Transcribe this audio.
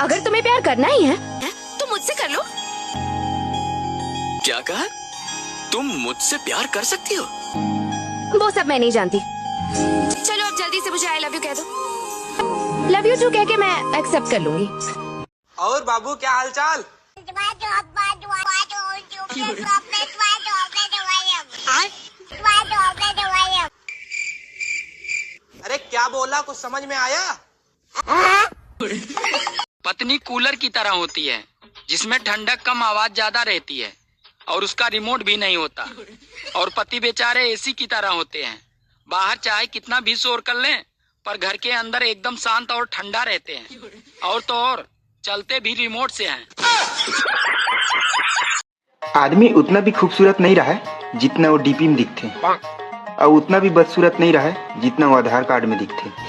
अगर तुम्हें प्यार करना ही है तो मुझसे कर लो। क्या कहा? तुम मुझसे प्यार कर सकती हो? वो सब मैं नहीं जानती। चलो अब जल्दी से मुझे आई लव यू कह दो। लव यू टू कह के मैं एक्सेप्ट कर लूंगी। और बाबू क्या हालचाल? अरे क्या बोला, कुछ समझ में आया? पत्नी कूलर की तरह होती है जिसमें ठंडक कम आवाज ज्यादा रहती है और उसका रिमोट भी नहीं होता। और पति बेचारे एसी की तरह होते हैं, बाहर चाहे कितना भी शोर कर लें पर घर के अंदर एकदम शांत और ठंडा रहते हैं। और तो और चलते भी रिमोट से हैं। आदमी उतना भी खूबसूरत नहीं रहा है जितना वो डीपी में दिखते हैं, और उतना भी बदसूरत नहीं रहा है जितना वो आधार कार्ड में दिखते हैं।